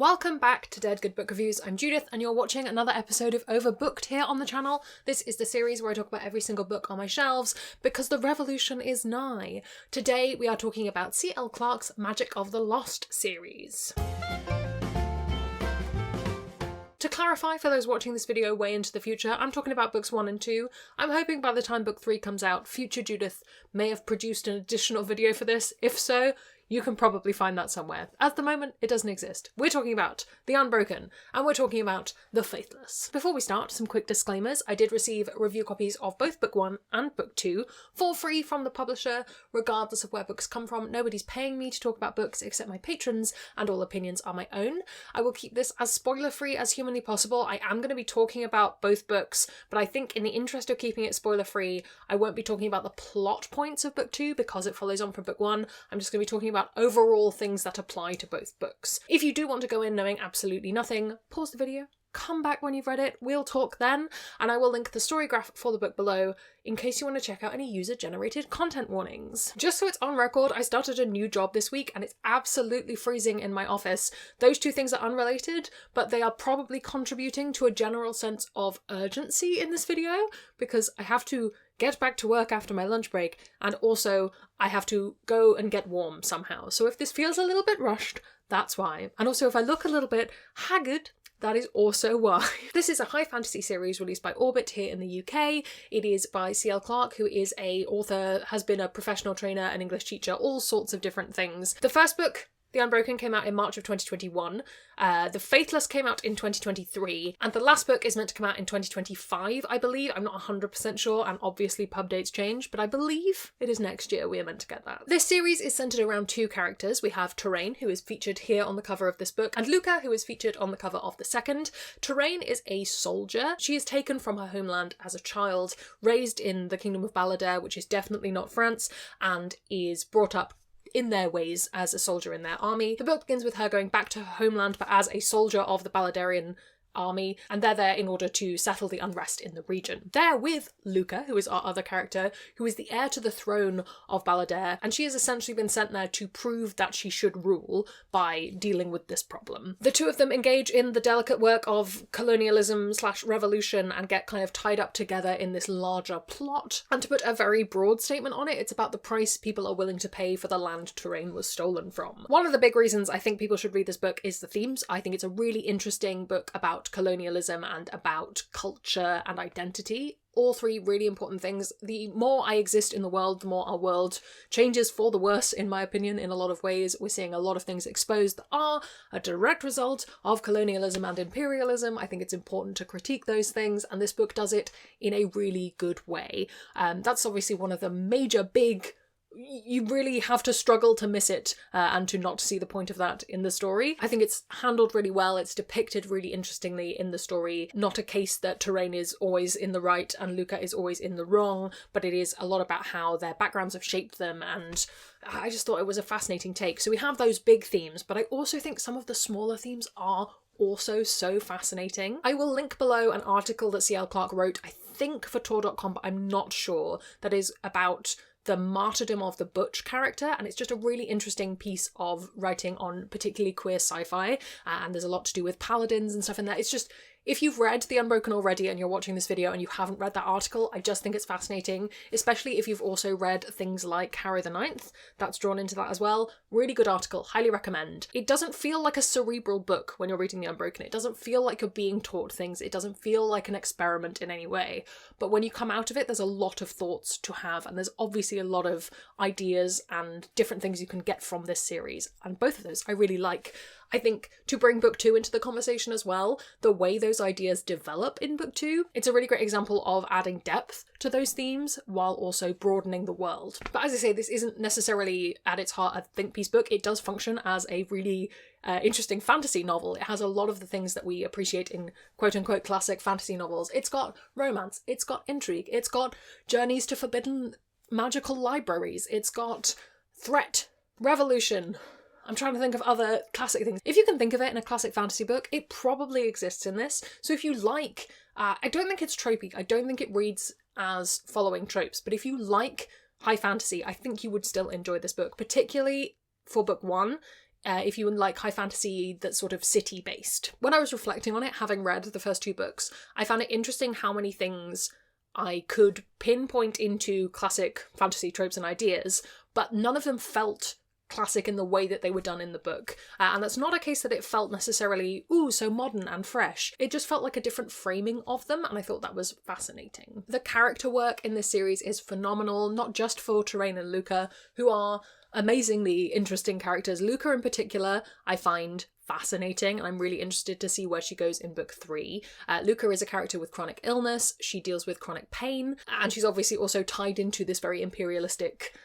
Welcome back to Dead Good Book Reviews. I'm Judith and you're watching another episode of Overbooked here on the channel. This is the series where I talk about every single book on my shelves because the revolution is nigh. Today we are talking about C.L. Clarke's Magic of the Lost series. To clarify for those watching this video way into the future, I'm talking about books 1 and 2. I'm hoping by the time book 3 comes out, future Judith may have produced an additional video for this. If so, you can probably find that somewhere. At the moment, it doesn't exist. We're talking about The Unbroken, and we're talking about The Faithless. Before we start, some quick disclaimers. I did receive review copies of both book 1 and book 2 for free from the publisher, regardless of where books come from. Nobody's paying me to talk about books except my patrons, and all opinions are my own. I will keep this as spoiler-free as humanly possible. I am going to be talking about both books, but I think in the interest of keeping it spoiler-free, I won't be talking about the plot points of book 2 because it follows on from book 1. I'm just going to be talking about overall things that apply to both books. If you do want to go in knowing absolutely nothing, pause the video, come back when you've read it, we'll talk then, and I will link the story graph for the book below in case you want to check out any user-generated content warnings. Just so it's on record, I started a new job this week and it's absolutely freezing in my office. Those two things are unrelated, but they are probably contributing to a general sense of urgency in this video because I have to get back to work after my lunch break, and also I have to go and get warm somehow. So if this feels a little bit rushed, that's why. And also if I look a little bit haggard, that is also why. This is a high fantasy series released by Orbit here in the UK. It is by C.L. Clarke, who is an author, has been a professional trainer, an English teacher, all sorts of different things. The first book, The Unbroken, came out in March of 2021. The Faithless came out in 2023. And the last book is meant to come out in 2025, I believe. I'm not 100% sure, and obviously pub dates change, but I believe it is next year we are meant to get that. This series is centred around two characters. We have Terrain, who is featured here on the cover of this book, and Luca, who is featured on the cover of the second. Terrain is a soldier. She is taken from her homeland as a child, raised in the Kingdom of Ballader, which is definitely not France, and is brought up in their ways as a soldier in their army. The book begins with her going back to her homeland, but as a soldier of the Balladarian army, and they're there in order to settle the unrest in the region. They're with Luca, who is our other character, who is the heir to the throne of Ballader, and she has essentially been sent there to prove that she should rule by dealing with this problem. The two of them engage in the delicate work of colonialism/revolution and get kind of tied up together in this larger plot. And to put a very broad statement on it, it's about the price people are willing to pay for the land Terrain was stolen from. One of the big reasons I think people should read this book is the themes. I think it's a really interesting book about colonialism and about culture and identity. All three really important things. The more I exist in the world, the more our world changes for the worse, in my opinion, in a lot of ways. We're seeing a lot of things exposed that are a direct result of colonialism and imperialism. I think it's important to critique those things, and this book does it in a really good way. That's obviously one of the major big... You really have to struggle to miss it and to not see the point of that in the story. I think it's handled really well. It's depicted really interestingly in the story. Not a case that Terrain is always in the right and Luca is always in the wrong, but it is a lot about how their backgrounds have shaped them, and I just thought it was a fascinating take. So we have those big themes, but I also think some of the smaller themes are also so fascinating. I will link below an article that C.L. Clarke wrote, I think for Tor.com, but I'm not sure, that is about the martyrdom of the Butch character, and it's just a really interesting piece of writing on particularly queer sci-fi, and there's a lot to do with paladins and stuff in there. It's just, if you've read The Unbroken already and you're watching this video and you haven't read that article, I just think it's fascinating, especially if you've also read things like Harry the Ninth. That's drawn into that as well. Really good article, highly recommend. It doesn't feel like a cerebral book when you're reading The Unbroken. It doesn't feel like you're being taught things. It doesn't feel like an experiment in any way. But when you come out of it, there's a lot of thoughts to have, and there's obviously a lot of ideas and different things you can get from this series. And both of those I really like. I think to bring book 2 into the conversation as well, the way those ideas develop in book 2, it's a really great example of adding depth to those themes while also broadening the world. But as I say, this isn't necessarily at its heart a think piece book. It does function as a really interesting fantasy novel. It has a lot of the things that we appreciate in quote-unquote classic fantasy novels. It's got romance, it's got intrigue, it's got journeys to forbidden magical libraries, it's got threat, revolution. I'm trying to think of other classic things. If you can think of it in a classic fantasy book, it probably exists in this. So if you like, I don't think it's tropey, I don't think it reads as following tropes, but if you like high fantasy, I think you would still enjoy this book, particularly for book 1. if you like high fantasy that's sort of city-based. When I was reflecting on it, having read the first 2 books, I found it interesting how many things I could pinpoint into classic fantasy tropes and ideas, but none of them felt classic in the way that they were done in the book. And that's not a case that it felt necessarily, ooh, so modern and fresh. It just felt like a different framing of them, and I thought that was fascinating. The character work in this series is phenomenal, not just for Terrain and Luca, who are amazingly interesting characters. Luca in particular, I find fascinating, and I'm really interested to see where she goes in book 3. Luca is a character with chronic illness, she deals with chronic pain, and she's obviously also tied into this very imperialistic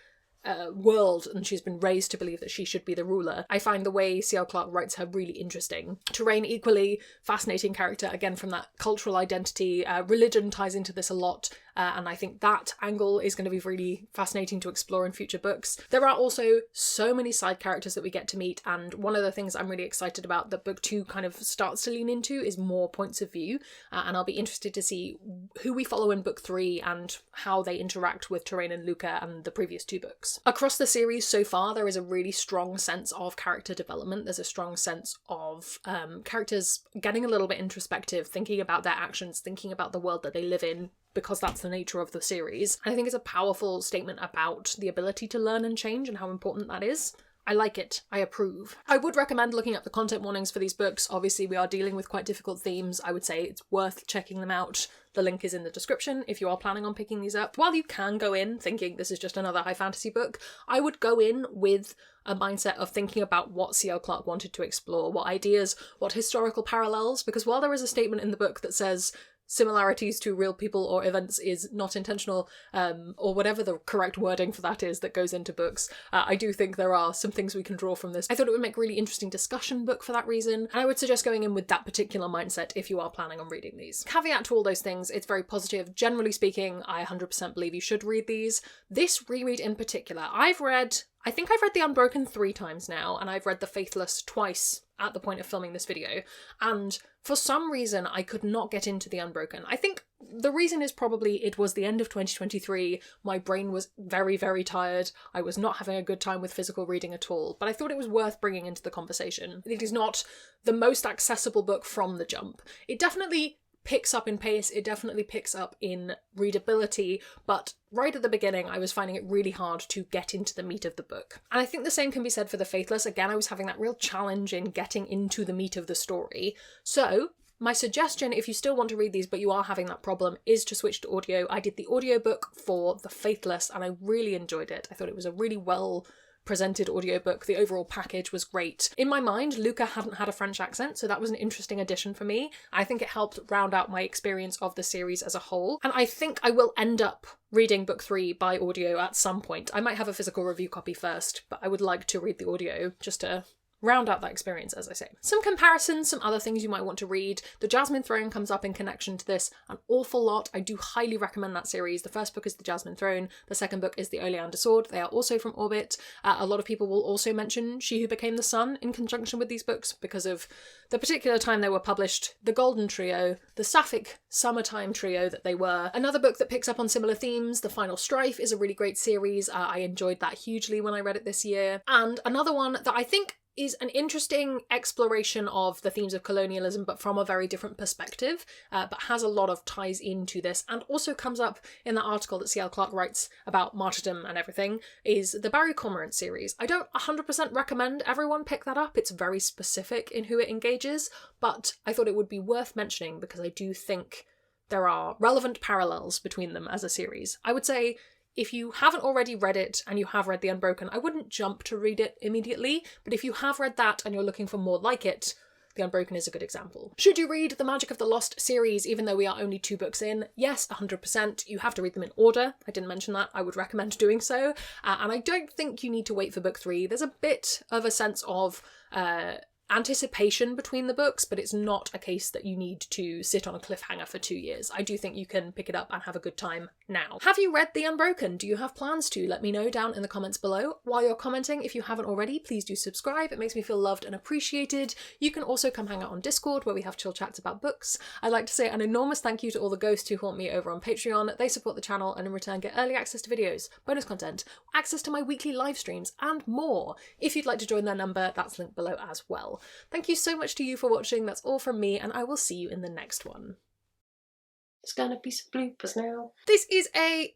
world, and she's been raised to believe that she should be the ruler. I find the way C.L. Clarke writes her really interesting. Terrain, equally fascinating character, again from that cultural identity. Religion ties into this a lot, and I think that angle is going to be really fascinating to explore in future books. There are also so many side characters that we get to meet, and one of the things I'm really excited about that book 2 kind of starts to lean into is more points of view, and I'll be interested to see who we follow in book 3 and how they interact with Terrain and Luca and the previous 2 books. Across the series so far, there is a really strong sense of character development. There's a strong sense of characters getting a little bit introspective, thinking about their actions, thinking about the world that they live in, because that's the nature of the series. And I think it's a powerful statement about the ability to learn and change and how important that is. I like it. I approve. I would recommend looking up the content warnings for these books. Obviously, we are dealing with quite difficult themes. I would say it's worth checking them out. The link is in the description if you are planning on picking these up. While you can go in thinking this is just another high fantasy book, I would go in with a mindset of thinking about what C.L. Clarke wanted to explore, what ideas, what historical parallels, because while there is a statement in the book that says similarities to real people or events is not intentional, or whatever the correct wording for that is that goes into books, I do think there are some things we can draw from this. I thought it would make a really interesting discussion book for that reason, and I would suggest going in with that particular mindset if you are planning on reading these. Caveat to all those things, it's very positive. Generally speaking, I 100% believe you should read these. This reread in particular, I think I've read the Unbroken 3 times now, and I've read the Faithless twice at the point of filming this video, and for some reason I could not get into the Unbroken. I think the reason is probably it was the end of 2023, my brain was very, very tired, I was not having a good time with physical reading at all, but I thought it was worth bringing into the conversation. It is not the most accessible book from the jump. It definitely picks up in pace, it definitely picks up in readability, but right at the beginning I was finding it really hard to get into the meat of the book. And I think the same can be said for The Faithless. Again, I was having that real challenge in getting into the meat of the story. So my suggestion, if you still want to read these but you are having that problem, is to switch to audio. I did the audiobook for The Faithless and I really enjoyed it. I thought it was a really well presented audiobook. The overall package was great. In my mind, Luca hadn't had a French accent, so that was an interesting addition for me. I think it helped round out my experience of the series as a whole, and I think I will end up reading book 3 by audio at some point. I might have a physical review copy first, but I would like to read the audio just to round out that experience, as I say. Some comparisons, some other things you might want to read. The Jasmine Throne comes up in connection to this an awful lot. I do highly recommend that series. The first book is The Jasmine Throne. The second book is The Oleander Sword. They are also from Orbit. A lot of people will also mention She Who Became the Sun in conjunction with these books because of the particular time they were published. The Golden Trio, the sapphic summertime trio that they were. Another book that picks up on similar themes, The Final Strife, is a really great series. I enjoyed that hugely when I read it this year. And another one that I think is an interesting exploration of the themes of colonialism, but from a very different perspective, but has a lot of ties into this, and also comes up in that article that C.L. Clarke writes about martyrdom and everything, is the Barry Cormorant series. I don't 100% recommend everyone pick that up. It's very specific in who it engages, but I thought it would be worth mentioning because I do think there are relevant parallels between them as a series. I would say if you haven't already read it and you have read The Unbroken, I wouldn't jump to read it immediately, but if you have read that and you're looking for more like it, The Unbroken is a good example. Should you read the Magic of the Lost series, even though we are only 2 books in? Yes, 100%. You have to read them in order. I didn't mention that. I would recommend doing so. And I don't think you need to wait for book 3. There's a bit of a sense of anticipation between the books, but it's not a case that you need to sit on a cliffhanger for 2 years. I do think you can pick it up and have a good time now. Have you read The Unbroken? Do you have plans to? Let me know down in the comments below. While you're commenting, if you haven't already, please do subscribe. It makes me feel loved and appreciated. You can also come hang out on Discord where we have chill chats about books. I'd like to say an enormous thank you to all the ghosts who haunt me over on Patreon. They support the channel and in return get early access to videos, bonus content, access to my weekly live streams, and more. If you'd like to join their number, that's linked below as well. Thank you so much to you for watching. That's all from me, and I will see you in the next one. There's gonna be some bloopers now. This is a...